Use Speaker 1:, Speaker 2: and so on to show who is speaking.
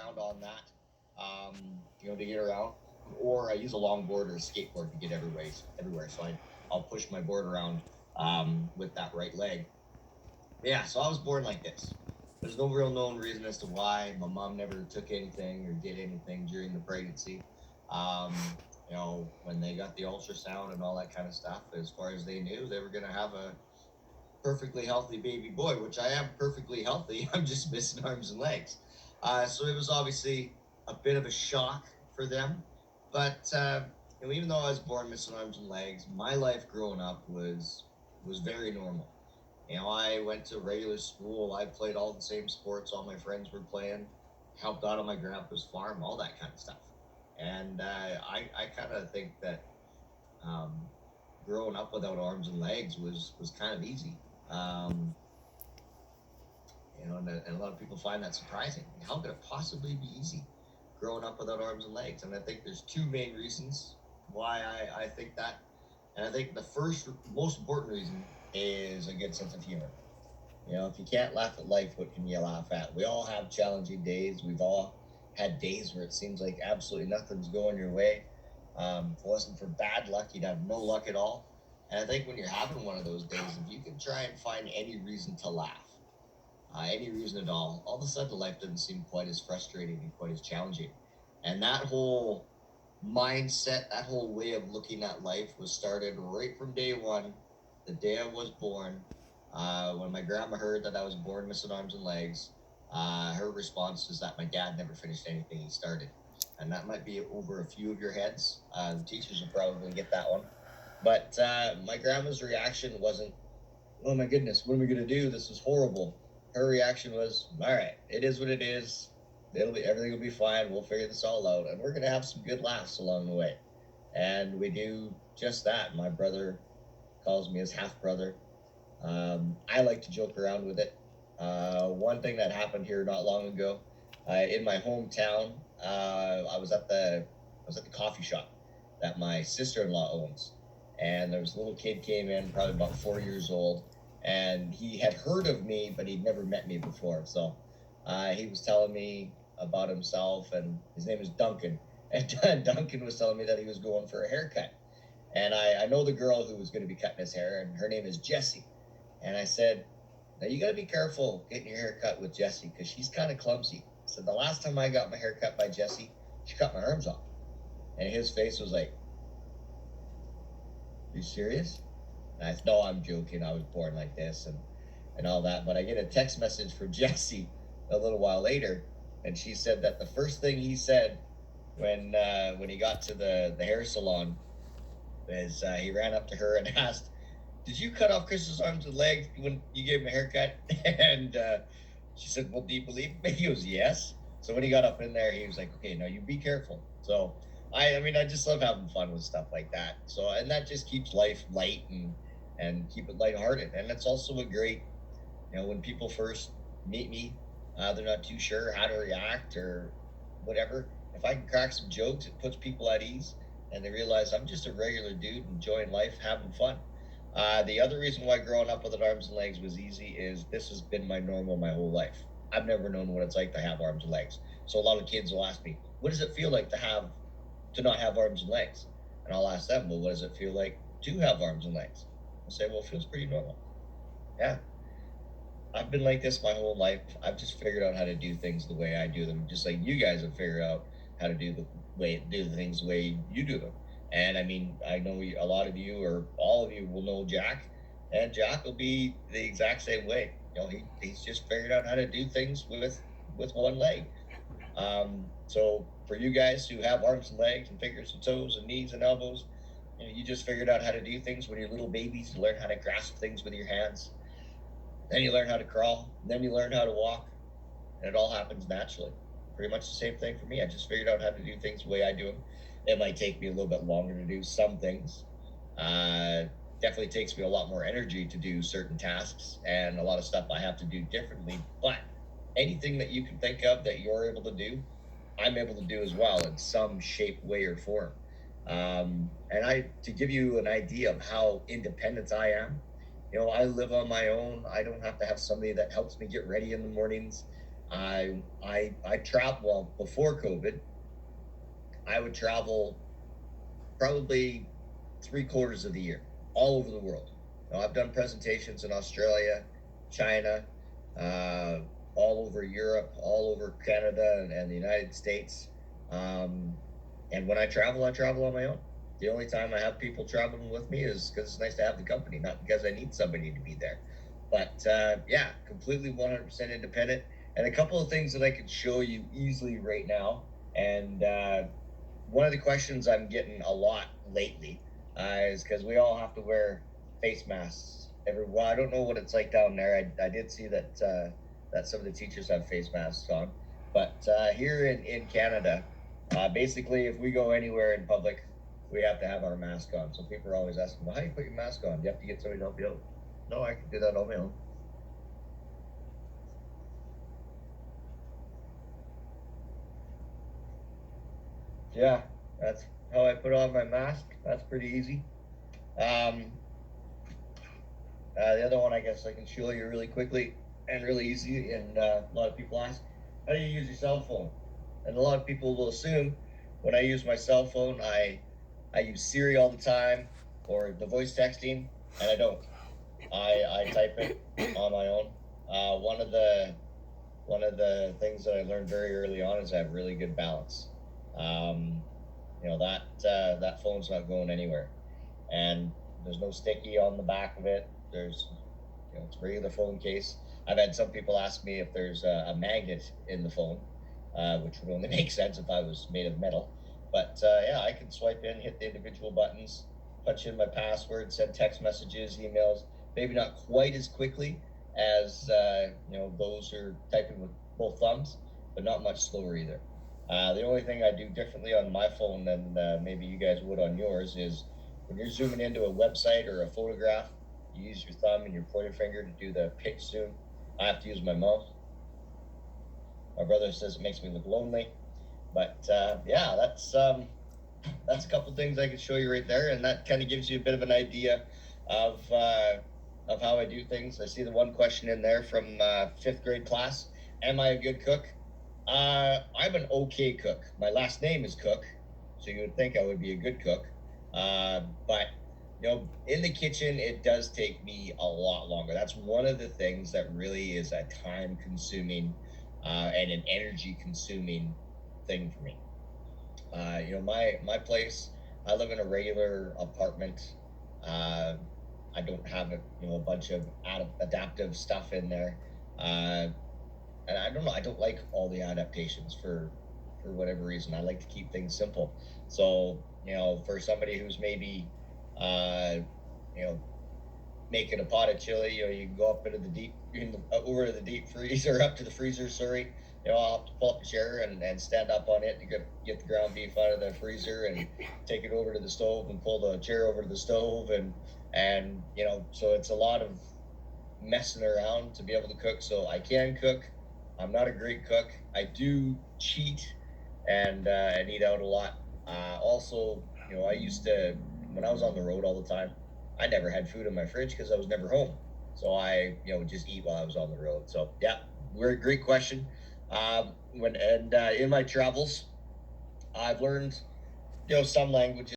Speaker 1: around on that, to get around. Or I use a longboard or a skateboard to get everywhere. So I'll push my board around with that right leg. Yeah, so I was born like this. There's no real known reason as to why. My mom never took anything or did anything during the pregnancy. When they got the ultrasound and all that kind of stuff, as far as they knew, they were going to have a perfectly healthy baby boy, which I am perfectly healthy. I'm just missing arms and legs. So it was obviously a bit of a shock for them. But even though I was born missing arms and legs, my life growing up was very normal. I went to regular school. I played all the same sports all my friends were playing. Helped out on my grandpa's farm, all that kind of stuff. And I kind of think that um, growing up without arms and legs was kind of easy. Um, and a lot of people find that surprising. How could it possibly be easy growing up without arms and legs? And I think there's two main reasons why I think that. And I think the first, most important reason is a good sense of humor. If you can't laugh at life, what can you laugh at? We all have challenging days. We've all had days where it seems like absolutely nothing's going your way. If it wasn't for bad luck, you'd have no luck at all. And I think when you're having one of those days, if you can try and find any reason to laugh, any reason at all of a sudden life doesn't seem quite as frustrating and quite as challenging. And that whole mindset, that whole way of looking at life was started right from day one, the day I was born. When my grandma heard that I was born missing arms and legs, her response was that my dad never finished anything he started. And that might be over a few of your heads. The teachers will probably get that one. But my grandma's reaction wasn't, oh my goodness, what are we going to do? This is horrible. Her reaction was, all right, it is what it is. Everything will be fine. We'll figure this all out. And we're going to have some good laughs along the way. And we do just that. My brother calls me his half brother. I like to joke around with it. One thing that happened here not long ago, in my hometown, I was at the coffee shop that my sister-in-law owns, and there was a little kid came in, probably about 4 years old, and he had heard of me, but he'd never met me before. So he was telling me about himself, and his name is Duncan. And Duncan was telling me that he was going for a haircut. And I know the girl who was going to be cutting his hair, and her name is Jessie. And I said, now you got to be careful getting your hair cut with Jessie because she's kind of clumsy. So the last time I got my hair cut by Jessie, she cut my arms off. And his face was like, you serious? And I said, no, I'm joking. I was born like this and all that. But I get a text message from Jessie a little while later, and she said that the first thing he said when he got to the hair salon is he ran up to her and asked, did you cut off Chris's arms and legs when you gave him a haircut? And she said, well, do you believe me? He goes, yes. So when he got up in there, he was like, okay, now you be careful. So I just love having fun with stuff like that. So, and that just keeps life light and keep it lighthearted. And it's also a great, when people first meet me, they're not too sure how to react or whatever. If I can crack some jokes, it puts people at ease and they realize I'm just a regular dude enjoying life, having fun. The other reason why growing up without arms and legs was easy is this has been my normal my whole life. I've never known what it's like to have arms and legs. So a lot of kids will ask me, what does it feel like to not have arms and legs? And I'll ask them, well, what does it feel like to have arms and legs? I'll say, well, it feels pretty normal. Yeah. I've been like this my whole life. I've just figured out how to do things the way I do them, just like you guys have figured out how to do the things the way you do them. And I mean, I know a lot of you or all of you will know Jack, and Jack will be the exact same way. He's just figured out how to do things with one leg. So for you guys who have arms and legs and fingers and toes and knees and elbows, you just figured out how to do things when you're little babies. You learn how to grasp things with your hands. Then you learn how to crawl. Then you learn how to walk. And it all happens naturally. Pretty much the same thing for me. I just figured out how to do things the way I do them. It might take me a little bit longer to do some things. Uh, Definitely takes me a lot more energy to do certain tasks and a lot of stuff I have to do differently. But anything that you can think of that you're able to do, I'm able to do as well in some shape, way, or form. To give you an idea of how independent I am, I live on my own. I don't have to have somebody that helps me get ready in the mornings. I travel, well, before COVID, I would travel probably 3/4 of the year, all over the world. Now, I've done presentations in Australia, China, uh, all over Europe, all over Canada and the United States. Um, and when I travel on my own. The only time I have people traveling with me is because it's nice to have the company, not because I need somebody to be there. But yeah, completely 100% independent. And a couple of things that I could show you easily right now. And one of the questions I'm getting a lot lately is because we all have to wear face masks every. Well, I don't know what it's like down there. I did see that that some of the teachers have face masks on, but here in Canada, basically, if we go anywhere in public, we have to have our mask on. So people are always asking, "Well, how do you put your mask on? Do you have to get somebody to help you out?" No, I can do that on my own. Yeah, that's how I put on my mask. That's pretty easy. Um, the other one, I guess I can show you really quickly and really easy. And a lot of people ask, how do you use your cell phone? And a lot of people will assume when I use my cell phone, I use Siri all the time or the voice texting, and I don't. I type it on my own. One of the things that I learned very early on is I have really good balance. Um, that phone's not going anywhere, and there's no sticky on the back of it. There's it's a regular phone case. I've had some people ask me if there's a magnet in the phone, which would only make sense if I was made of metal. But yeah, I can swipe in, hit the individual buttons, punch in my password, send text messages, emails. Maybe not quite as quickly as those who are typing with both thumbs, but not much slower either. The only thing I do differently on my phone than maybe you guys would on yours is when you're zooming into a website or a photograph, you use your thumb and your pointer finger to do the pitch zoom. I have to use my mouse. My brother says it makes me look lonely, but yeah, that's a couple things I could show you right there, and that kind of gives you a bit of an idea of how I do things. I see the one question in there from fifth grade class: Am I a good cook? I'm an okay cook. My last name is Cook, so you would think I would be a good cook. But in the kitchen, it does take me a lot longer. That's one of the things that really is a time-consuming and an energy-consuming thing for me. My place. I live in a regular apartment. Uh, I don't have a bunch of adaptive stuff in there. Uh, and I don't know. I don't like all the adaptations for whatever reason. I like to keep things simple. So for somebody who's maybe uh, you know making a pot of chili, you can go up into the over to the deep freezer, up to the freezer. Sorry, I'll have to pull up a chair and stand up on it to get the ground beef out of the freezer and take it over to the stove and pull the chair over to the stove and so it's a lot of messing around to be able to cook. So I can cook. I'm not a great cook. I do cheat and eat out a lot. Also, I used to when I was on the road all the time. I never had food in my fridge because I was never home. So I, would just eat while I was on the road. So yeah, we're a great question. In my travels, I've learned, some languages.